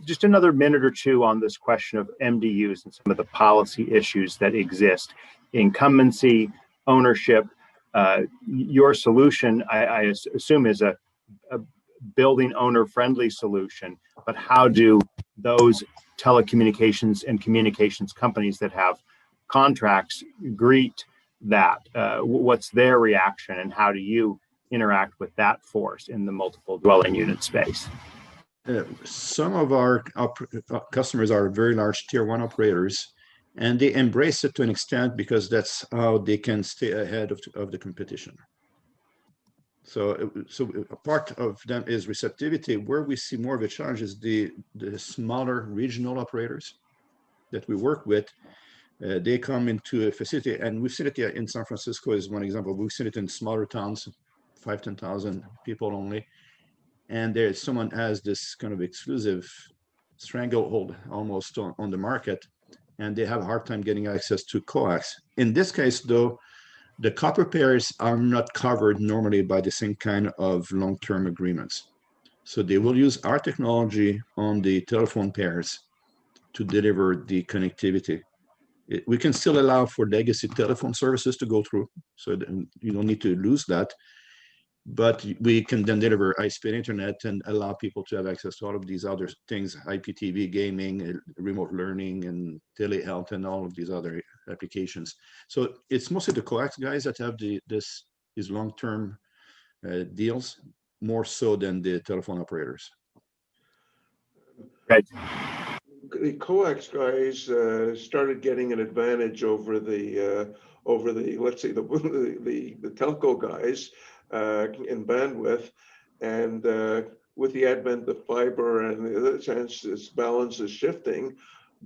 Just another minute or two on this question of MDUs and some of the policy issues that exist. Incumbency, ownership. Your solution, I assume, is a building owner-friendly solution, but how do those telecommunications and communications companies that have contracts greet that? What's their reaction, and how do you interact with that force in the multiple dwelling unit space? Some of our customers are very large tier 1 operators, and they embrace it to an extent because that's how they can stay ahead of the competition. So a part of them is receptivity. Where we see more of a challenge is the smaller regional operators that we work with. They come into a facility, and we've seen it here in San Francisco is one example. We've seen it in smaller towns, 5,000-10,000 people only. And there's someone has this kind of exclusive stranglehold almost on the market, and they have a hard time getting access to coax. In this case, though, the copper pairs are not covered normally by the same kind of long-term agreements. So they will use our technology on the telephone pairs to deliver the connectivity. We can still allow for legacy telephone services to go through, so you don't need to lose that. But we can then deliver high-speed internet and allow people to have access to all of these other things, IPTV, gaming, remote learning, and telehealth, and all of these other applications. So it's mostly the coax guys that have these long-term deals, more so than the telephone operators. Right. The coax guys started getting an advantage over the let's say the telco guys in bandwidth, and with the advent of fiber and the other sense, this balance is shifting.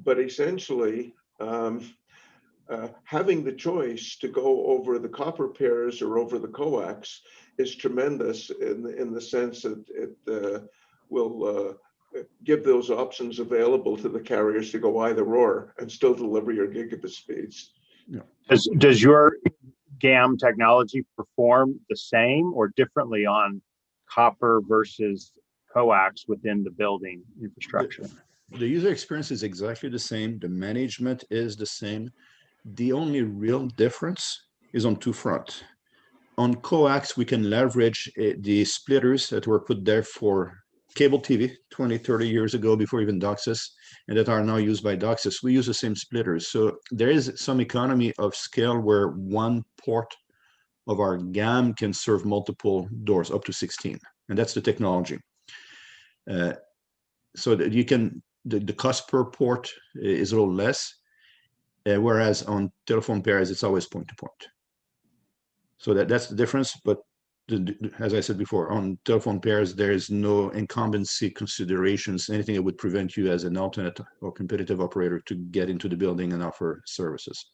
But essentially, having the choice to go over the copper pairs or over the coax is tremendous in the sense that it will give those options available to the carriers to go either or and still deliver your gigabit speeds. Yeah. Does your GAM technology perform the same or differently on copper versus coax within the building infrastructure? The user experience is exactly the same. The management is the same. The only real difference is on two fronts. On coax, we can leverage the splitters that were put there for cable TV 20, 30 years ago, before even DOCSIS, and that are now used by DOCSIS. We use the same splitters. So there is some economy of scale where one port of our GAM can serve multiple doors, up to 16. And that's the technology. So that you can, the cost per port is a little less, whereas on telephone pairs, it's always point to point. So that's the difference. But as I said before, on telephone pairs, there is no incumbency considerations, anything that would prevent you as an alternate or competitive operator to get into the building and offer services.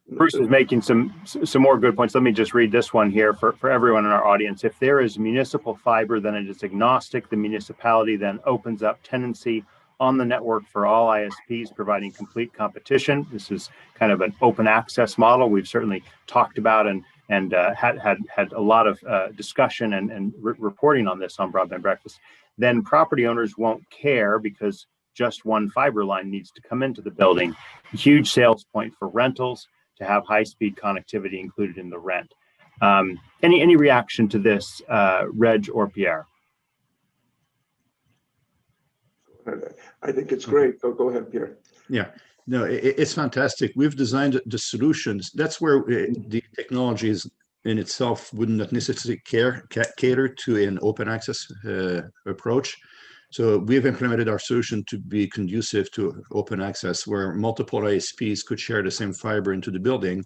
Bruce is making some more good points. Let me just read this one here for everyone in our audience. If there is municipal fiber, then it is agnostic. The municipality then opens up tenancy on the network for all ISPs, providing complete competition. This is kind of an open access model we've certainly talked about and had a lot of discussion and reporting on this on Broadband Breakfast. Then property owners won't care because just one fiber line needs to come into the building. A huge sales point for rentals to have high-speed connectivity included in the rent. Any reaction to this, Reg or Pierre? I think it's great. Go ahead, Pierre. Yeah, no, it's fantastic. We've designed the solutions. That's where the technologies in itself would not necessarily cater to an open access approach. So we've implemented our solution to be conducive to open access, where multiple ISPs could share the same fiber into the building,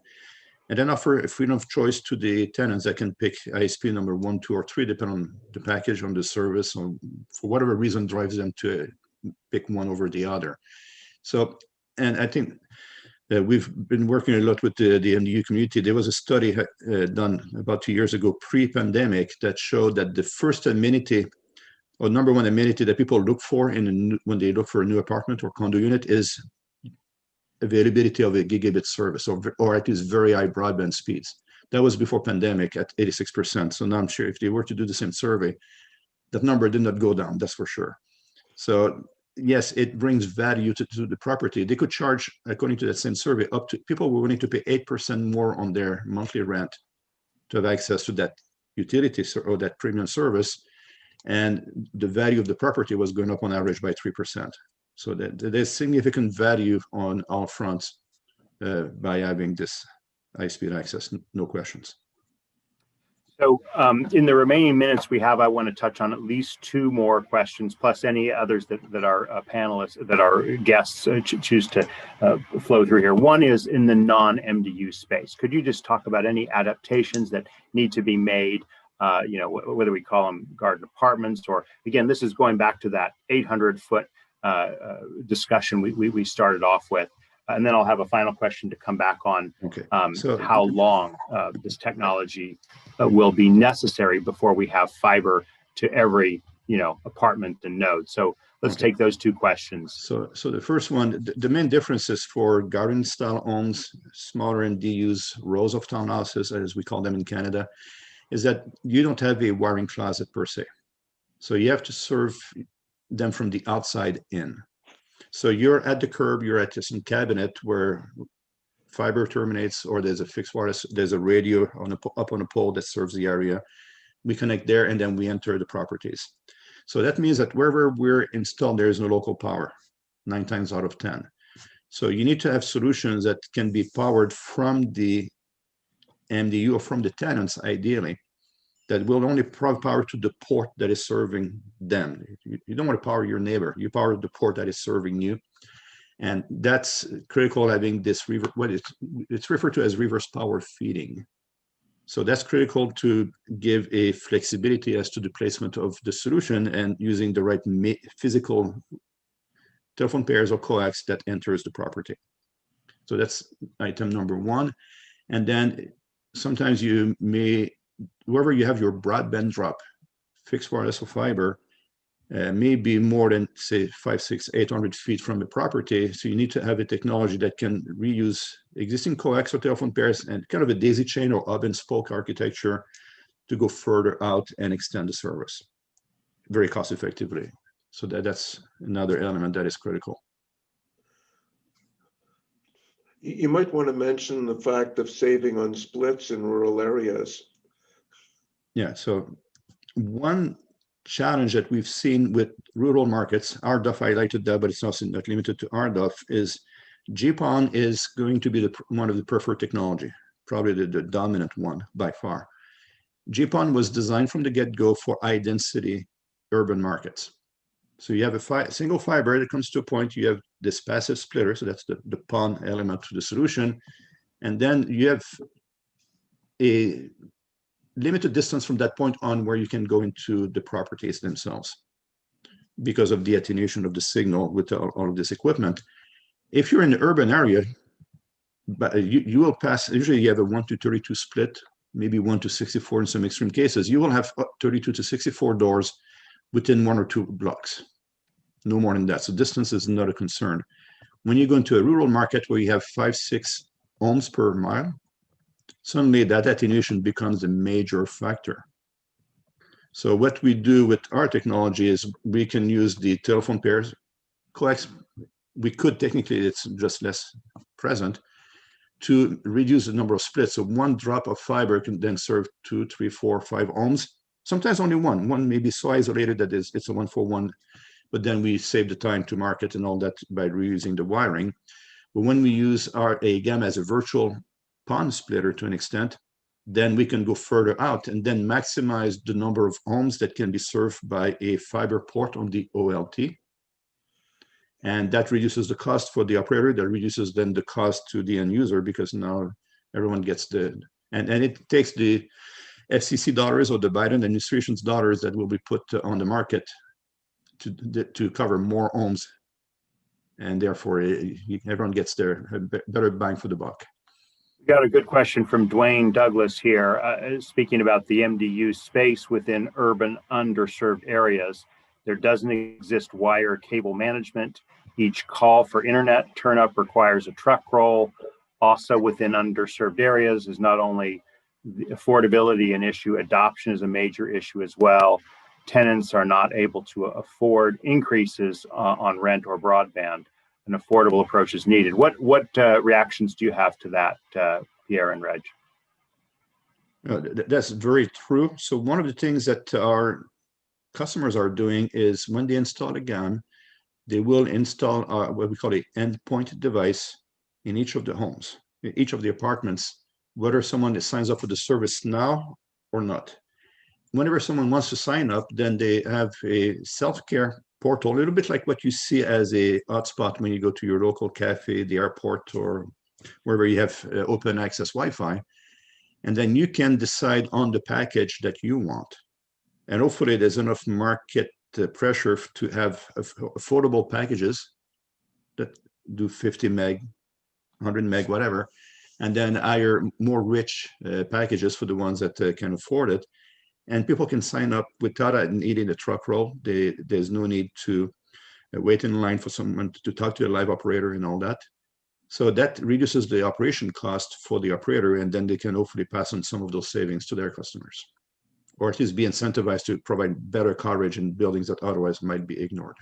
and then offer a freedom of choice to the tenants that can pick ISP number 1, 2, or 3, depending on the package, on the service, or for whatever reason drives them to pick one over the other. So, and I think we've been working a lot with the MDU community. There was a study done about 2 years ago, pre-pandemic, that showed that the first amenity, or number one amenity that people look for when they look for a new apartment or condo unit, is availability of a gigabit service, or at least very high broadband speeds. That was before pandemic at 86%. So now I'm sure if they were to do the same survey, that number did not go down, that's for sure. So yes, it brings value to the property. They could charge, according to that same survey, up to, people were willing to pay 8% more on their monthly rent to have access to that utility or that premium service. And the value of the property was going up on average by 3%. So that there's significant value on all fronts by having this high-speed access, no questions. So in the remaining minutes we have, I want to touch on at least 2 more questions, plus any others that our panelists, that our guests choose to flow through here. One is in the non-MDU space. Could you just talk about any adaptations that need to be made, whether we call them garden apartments, or again, this is going back to that 800-foot discussion we started off with. And then I'll have a final question to come back on how long this technology will be necessary before we have fiber to every apartment and node. So let's take those 2 questions. So the first one, the main differences for garden style homes, smaller MDUs, rows of townhouses, as we call them in Canada, is that you don't have a wiring closet per se. So you have to serve them from the outside in. So you're at the curb, you're at some cabinet where fiber terminates, or there's a fixed wireless, there's a radio up on a pole that serves the area. We connect there and then we enter the properties. So that means that wherever we're installed, there is no local power, 9 times out of 10. So you need to have solutions that can be powered from the MDU or from the tenants, ideally, that will only provide power to the port that is serving them. You don't want to power your neighbor, you power the port that is serving you. And that's critical, having this, it's referred to as reverse power feeding. So that's critical to give a flexibility as to the placement of the solution and using the right physical telephone pairs or coax that enters the property. So that's item number 1. And then sometimes you may, wherever you have your broadband drop, fixed wireless or fiber, may be more than, say, 500, 600, 800 feet from the property. So you need to have a technology that can reuse existing coax or telephone pairs and kind of a daisy chain or hub and spoke architecture to go further out and extend the service very cost effectively. So that's another element that is critical. You might want to mention the fact of saving on splits in rural areas. Yeah, so one challenge that we've seen with rural markets, RDOF highlighted that, but it's also not limited to RDOF, is GPON is going to be one of the preferred technology, probably the dominant one by far. GPON was designed from the get-go for high-density urban markets. So you have a single fiber that comes to a point, you have this passive splitter, so that's the PON element to the solution, and then you have a limited distance from that point on where you can go into the properties themselves because of the attenuation of the signal with all of this equipment. If you're in the urban area, but you will pass, usually you have a 1:32 split, maybe 1:64 in some extreme cases. You will have 32 to 64 doors within 1 or 2 blocks. no more than that. So distance is not a concern. When you go into a rural market where you have 5-6 ohms per mile, suddenly that attenuation becomes a major factor. So what we do with our technology is we can use the telephone pairs. Coax, we could technically, it's just less present, to reduce the number of splits. So one drop of fiber can then serve 2, 3, 4, 5 ohms. Sometimes only one. One may be so isolated that it's a 1-for-1, but then we save the time to market and all that by reusing the wiring. But when we use our gamma as a virtual PON splitter to an extent, then we can go further out and then maximize the number of ohms that can be served by a fiber port on the OLT. And that reduces the cost for the operator. That reduces then the cost to the end user, because now everyone gets and it takes the FCC dollars or the Biden administration's dollars that will be put on the market to cover more ohms. And therefore, everyone gets their better bang for the buck. We got a good question from Dwayne Douglas here, speaking about the MDU space within urban underserved areas. There doesn't exist wire cable management. Each call for internet turn-up requires a truck roll. Also within underserved areas is not only the affordability an issue, adoption is a major issue as well. Tenants are not able to afford increases on rent or broadband. An affordable approach is needed. What reactions do you have to that, Pierre and Reg? That's very true. So one of the things that our customers are doing is when they install a GAN, they will install what we call an endpoint device in each of the homes, in each of the apartments, whether someone signs up for the service now or not. Whenever someone wants to sign up, then they have a self-care portal, a little bit like what you see as a hotspot when you go to your local cafe, the airport, or wherever you have open access Wi-Fi. And then you can decide on the package that you want. And hopefully there's enough market pressure to have affordable packages that do 50 meg, 100 meg, whatever, and then hire more rich packages for the ones that can afford it. And people can sign up without needing a truck roll. There's no need to wait in line for someone to talk to a live operator and all that. So that reduces the operation cost for the operator, and then they can hopefully pass on some of those savings to their customers, or at least be incentivized to provide better coverage in buildings that otherwise might be ignored.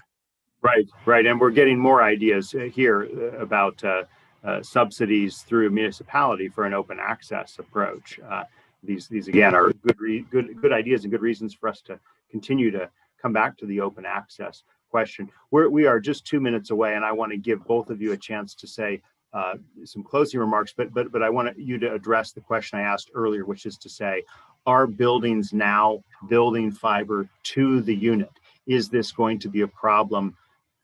Right. And we're getting more ideas here about subsidies through a municipality for an open access approach. These again are good ideas and good reasons for us to continue to come back to the open access question. We are just 2 minutes away, and I want to give both of you a chance to say some closing remarks, but I want you to address the question I asked earlier, which is to say, are buildings now building fiber to the unit? Is this going to be a problem,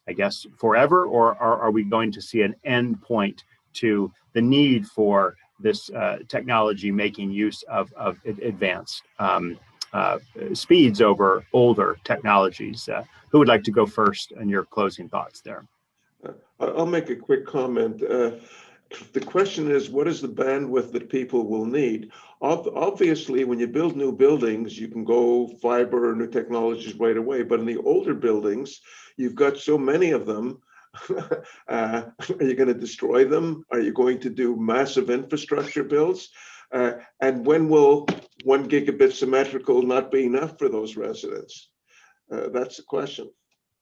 I guess, forever, or are we going to see an end point to the need for this technology making use of advanced speeds over older technologies? Who would like to go first and your closing thoughts there? I'll make a quick comment. The question is, what is the bandwidth that people will need? Obviously, when you build new buildings, you can go fiber or new technologies right away. But in the older buildings, you've got so many of them. Are you going to destroy them? Are you going to do massive infrastructure builds? And when will 1 gigabit symmetrical not be enough for those residents? That's the question.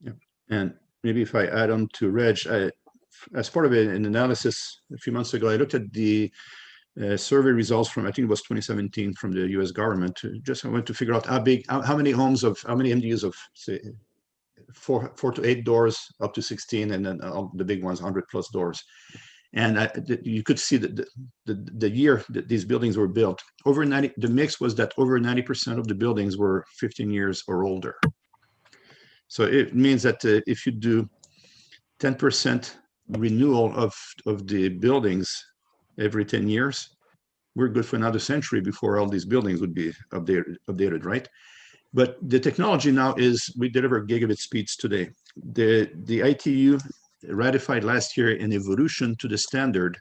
Yeah. And maybe if I add on to Reg, as part of an analysis a few months ago, I looked at the survey results from, I think it was 2017, from the US government. I went to figure out how many homes of, how many MDUs of, say, 4 to 8 doors up to 16, and then the big ones, 100 plus doors. And you could see that the year that these buildings were built, the mix was that over 90% of the buildings were 15 years or older. So it means that if you do 10% renewal of the buildings every 10 years, we're good for another century before all these buildings would be updated, right? But the technology now is we deliver gigabit speeds today. The ITU ratified last year an evolution to the standard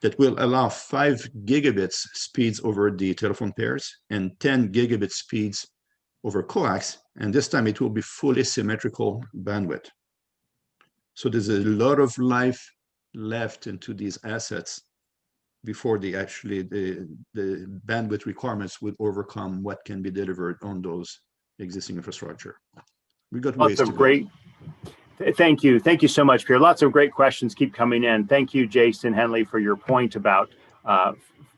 that will allow 5 gigabits speeds over the telephone pairs and 10 gigabit speeds over coax. And this time it will be fully symmetrical bandwidth. So there's a lot of life left into these assets before the bandwidth requirements would overcome what can be delivered on those existing infrastructure. We got ways Lots to of go. great. Thank you. Thank you so much, Pierre. Lots of great questions keep coming in. Thank you, Jason Henley, for your point about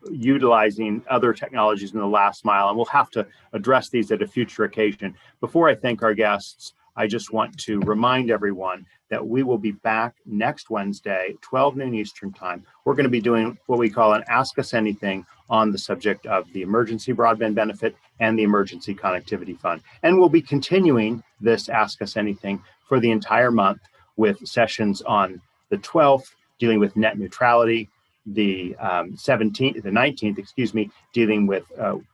utilizing other technologies in the last mile. And we'll have to address these at a future occasion. Before I thank our guests, I just want to remind everyone that we will be back next Wednesday, 12 noon Eastern time. We're going to be doing what we call an Ask Us Anything on the subject of the emergency broadband benefit and the emergency connectivity fund. And we'll be continuing this Ask Us Anything for the entire month with sessions on the 12th dealing with net neutrality, the 19th, dealing with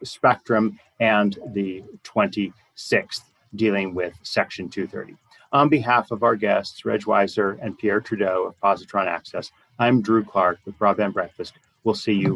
spectrum, and the 26th dealing with Section 230. On behalf of our guests, Reg Weiser and Pierre Trudeau of Positron Access, I'm Drew Clark with Broadband Breakfast. We'll see you